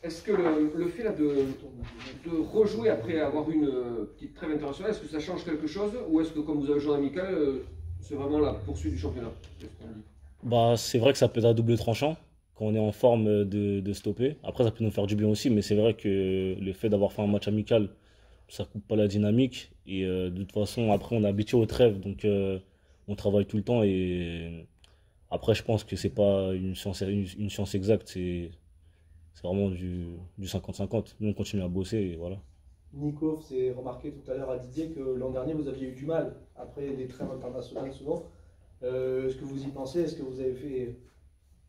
Est-ce que le fait là, de rejouer après avoir une petite trêve internationale, est-ce que ça change quelque chose? Ou est-ce que comme vous avez joué en amical, c'est vraiment la poursuite du championnat? Qu'est-ce qu'on dit? Bah, c'est vrai que ça peut être à double tranchant quand on est en forme de stopper. Après, ça peut nous faire du bien aussi, mais c'est vrai que le fait d'avoir fait un match amical, ça coupe pas la dynamique. Et de toute façon, après, on est habitué aux trêves, donc on travaille tout le temps. Et après, je pense que c'est pas une science exacte, c'est vraiment du 50-50. Nous, on continue à bosser et voilà. Nico s'est remarqué tout à l'heure à Didier que l'an dernier vous aviez eu du mal après des trêves internationales souvent. Est-ce que vous y pensez? Est-ce que vous avez fait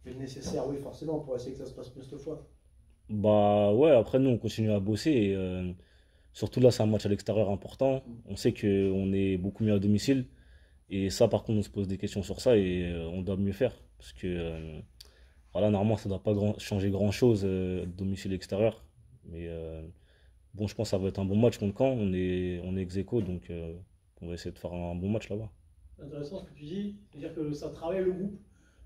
le nécessaire? Oui, forcément, pour essayer que ça se passe mieux cette fois. Bah ouais, après, nous, on continue à bosser. Et, surtout là, c'est un match à l'extérieur important. On sait qu'on est beaucoup mieux à domicile. Et ça, par contre, on se pose des questions sur ça et on doit mieux faire. Parce que voilà, normalement, ça ne doit pas changer grand-chose domicile extérieur. Mais bon, je pense que ça va être un bon match contre Caen. On est ex-aequo, donc on va essayer de faire un bon match là-bas. C'est intéressant ce que tu dis, c'est-à-dire que ça travaille le groupe,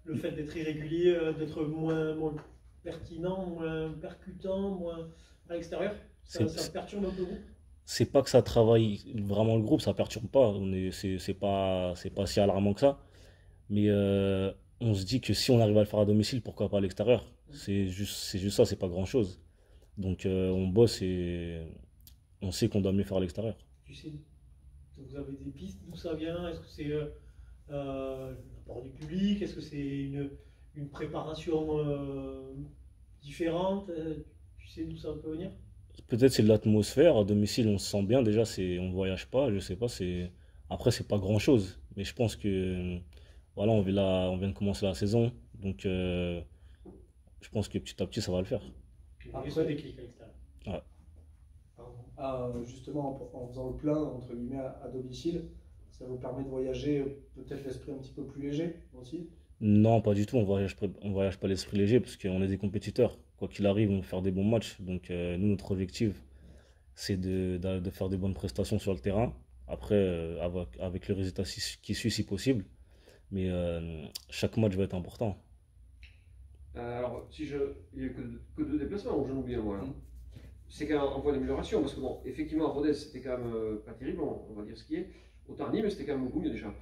le fait d'être irrégulier, d'être moins pertinent, moins percutant, moins à l'extérieur, ça C'est perturbe un peu le groupe. c'est pas que ça travaille vraiment le groupe, ça perturbe pas. C'est pas si alarmant que ça. Mais on se dit que si on arrive à le faire à domicile, pourquoi pas à l'extérieur? C'est juste ça, c'est pas grand-chose. Donc on bosse et on sait qu'on doit mieux faire à l'extérieur. Tu sais, vous avez des pistes d'où ça vient? Est-ce que c'est l'apport du public? Est-ce que c'est une préparation différente? Tu sais d'où ça peut venir? Peut-être c'est de l'atmosphère. À domicile, on se sent bien. Déjà, on ne voyage pas. Je sais pas. Après, c'est pas grand-chose. Mais je pense que voilà, on vient de commencer la saison. Donc, je pense que petit à petit, ça va le faire. Et ce Après, déclic à l'extérieur. Ouais. pardon, justement, en faisant le plein, entre guillemets, à domicile, ça vous permet de voyager peut-être l'esprit un petit peu plus léger aussi. Non, pas du tout. On voyage pas l'esprit léger parce qu'on est des compétiteurs. Quoi qu'il arrive, on va faire des bons matchs. Donc, nous, notre objectif, c'est de faire des bonnes prestations sur le terrain. Après, avec le résultat qui suit si possible. Mais chaque match va être important. Alors, si je, il n'y a que deux déplacements, je l'oublie moi. Mm. C'est quand même en voie d'amélioration, parce que bon, effectivement, à Rodez, c'était quand même pas terrible, on va dire ce qui est. Autant à Nîmes, c'était quand même beaucoup mieux déjà.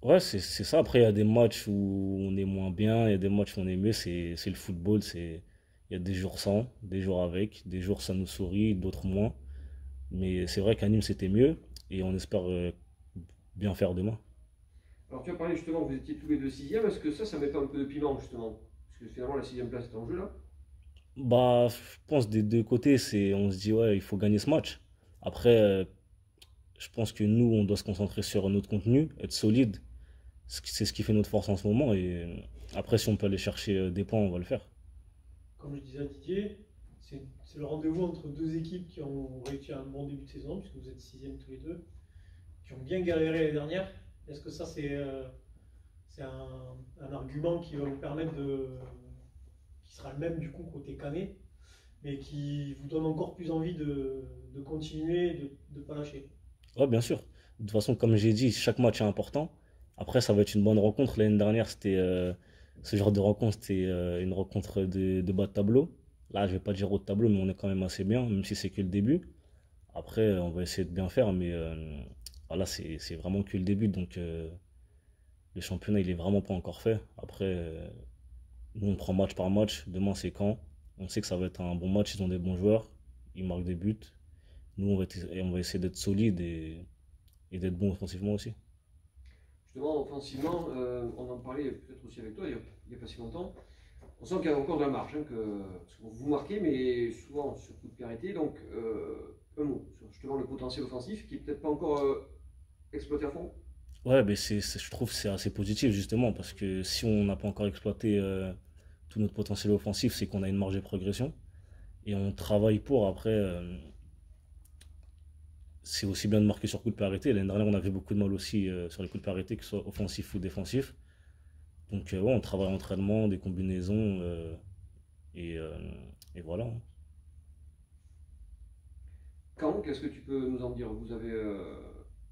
Ouais, c'est ça. Après, il y a des matchs où on est moins bien, il y a des matchs où on est mieux. C'est le football. Il y a des jours sans, des jours avec, des jours ça nous sourit, d'autres moins. Mais c'est vrai qu'à Nîmes, c'était mieux et on espère bien faire demain. Alors, tu as parlé justement, vous étiez tous les deux sixième, est-ce que ça met pas un peu de piment justement? Parce que finalement, la sixième place est en jeu là. Bah, je pense des deux côtés, on se dit, ouais, il faut gagner ce match. Après, je pense que nous, on doit se concentrer sur notre contenu, être solide. C'est ce qui fait notre force en ce moment. Et après, si on peut aller chercher des points, on va le faire. Comme je disais à Didier, c'est le rendez-vous entre deux équipes qui ont réussi un bon début de saison, puisque vous êtes sixième tous les deux, qui ont bien galéré l'année dernière. Est-ce que ça, c'est un argument qui va vous permettre qui sera le même du coup côté Canet, mais qui vous donne encore plus envie de continuer, de ne pas lâcher? Ouais, bien sûr. De toute façon, comme j'ai dit, chaque match est important. Après, ça va être une bonne rencontre. L'année dernière, ce genre de rencontre, c'était une rencontre de bas de tableau. Là, je vais pas dire haut de tableau, mais on est quand même assez bien, même si c'est que le début. Après, on va essayer de bien faire, mais voilà, c'est vraiment que le début. Donc, le championnat, il est vraiment pas encore fait. Après, nous, on prend match par match. Demain, c'est quand? On sait que ça va être un bon match. Ils ont des bons joueurs. Ils marquent des buts. Nous, on va essayer d'être solide et d'être bon offensivement aussi. Justement, offensivement, on en parlait peut-être aussi avec toi il y a pas si longtemps. On sent qu'il y a encore de la marge, hein, parce que vous marquez, mais souvent sur coup de pied arrêté. Donc, un mot sur justement le potentiel offensif qui est peut-être pas encore exploité à fond. Ouais, mais je trouve que c'est assez positif justement parce que si on n'a pas encore exploité tout notre potentiel offensif, c'est qu'on a une marge de progression et on travaille pour. Après, c'est aussi bien de marquer sur coup de pied arrêté. L'année dernière, on avait beaucoup de mal aussi sur les coups de pied arrêtés, que ce soit offensif ou défensif. Donc, ouais, on travaille l'entraînement, des combinaisons et, euh, et voilà, hein. Quand, qu'est-ce que tu peux nous en dire? Vous avez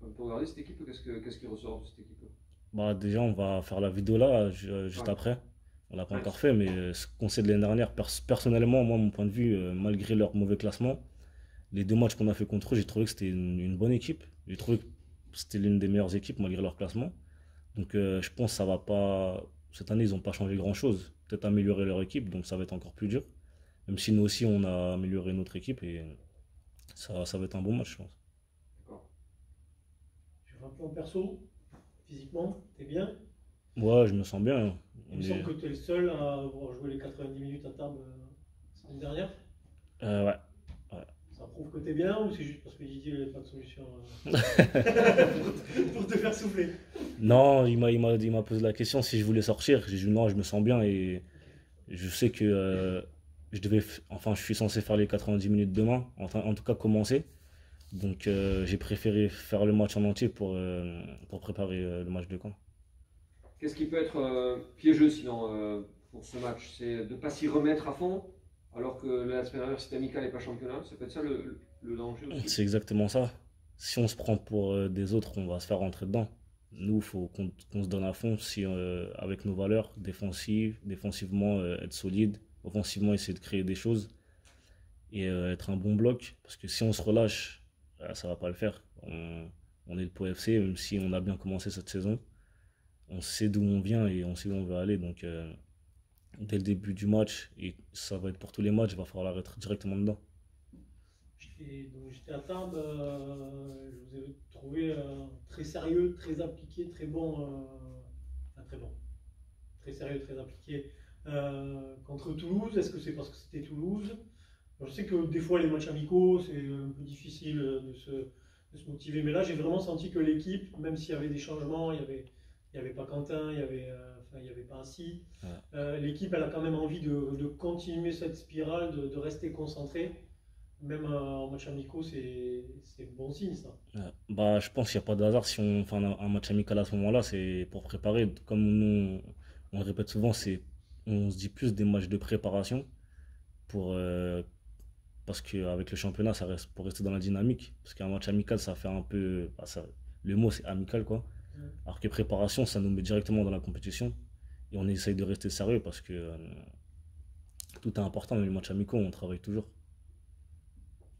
un peu regardé cette équipe, qu'est-ce qui ressort de cette équipe? Bah, déjà, on va faire la vidéo là, juste Ouais. après. On l'a pas Ouais. encore fait, mais ce qu'on sait de l'année dernière, personnellement, moi, mon point de vue, malgré leur mauvais classement, les 2 matchs qu'on a fait contre eux, j'ai trouvé que c'était une bonne équipe. J'ai trouvé que c'était l'une des meilleures équipes malgré leur classement. Donc je pense que ça va pas. Cette année, ils n'ont pas changé grand-chose. Peut-être améliorer leur équipe, donc ça va être encore plus dur. Même si nous aussi, on a amélioré notre équipe et ça va être un bon match, je pense. D'accord. Sur un plan perso, physiquement, t'es bien. Ouais, je me sens bien, hein. Il me semble que tu es le seul à avoir joué les 90 minutes à table la semaine dernière. Ouais. Ça prouve que tu es bien ou c'est juste parce que Didier n'avait pas de solution pour te faire souffler? Non, il m'a posé la question si je voulais sortir. J'ai dit non, je me sens bien et je sais que enfin, je suis censé faire les 90 minutes demain, en tout cas commencer. Donc j'ai préféré faire le match en entier pour préparer le match de camp. Qu'est-ce qui peut être piégeux sinon pour ce match? C'est de ne pas s'y remettre à fond, alors que la semaine dernière c'était amical et pas championnat. Ça peut être ça le danger aussi. C'est exactement ça. Si on se prend pour des autres, on va se faire rentrer dedans. Nous, il faut qu'on se donne à fond si, avec nos valeurs défensivement être solide, offensivement essayer de créer des choses et être un bon bloc. Parce que si on se relâche, ça va pas le faire. On est le Pau FC, même si on a bien commencé cette saison. On sait d'où on vient et on sait où on veut aller. Donc, dès le début du match, et ça va être pour tous les matchs, il va falloir être directement dedans. J'étais à table, je vous ai trouvé très sérieux, très appliqué, très bon, très bon, très sérieux, très appliqué contre Toulouse. Est-ce que c'est parce que c'était Toulouse? Alors, je sais que des fois les matchs amicaux c'est un peu difficile de se motiver, mais là j'ai vraiment senti que l'équipe, même s'il y avait des changements, il y avait pas Quentin, il y avait pas Assis, l'équipe elle a quand même envie de continuer cette spirale, de rester concentrée. Même en match amicaux, c'est bon signe ça. Bah, je pense qu'il n'y a pas de hasard si on fait un match amical à ce moment-là, c'est pour préparer. Comme nous, on le répète souvent, on se dit plus des matchs de préparation pour, parce qu'avec le championnat, ça reste pour rester dans la dynamique. Parce qu'un match amical, ça fait un peu. Bah, le mot, c'est amical, quoi. Alors que préparation, ça nous met directement dans la compétition. Et on essaye de rester sérieux parce que tout est important. Dans les matchs amicaux, on travaille toujours.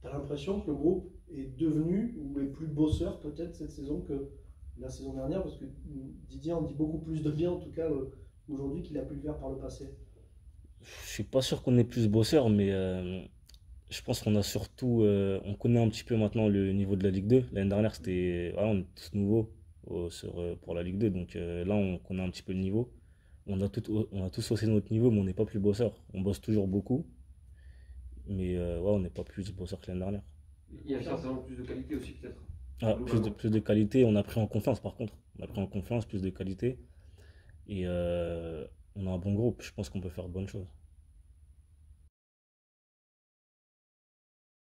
Tu as l'impression que le groupe est devenu ou est plus bosseur peut-être cette saison que la saison dernière, parce que Didier en dit beaucoup plus de bien en tout cas aujourd'hui qu'il a pu le faire par le passé. Je suis pas sûr qu'on est plus bosseur, mais je pense qu'on a surtout. On connaît un petit peu maintenant le niveau de la Ligue 2. L'année dernière, c'était. Voilà, on est tous nouveaux pour la Ligue 2, donc là, on connaît un petit peu le niveau. On a tous haussé notre niveau, mais on n'est pas plus bosseur. On bosse toujours beaucoup, mais ouais, on n'est pas plus bosseur que l'année dernière. Il y a certainement plus de qualité aussi peut-être. Ah, plus de qualité, on a pris en confiance par contre. On a pris en confiance, plus de qualité. Et on a un bon groupe, je pense qu'on peut faire de bonnes choses.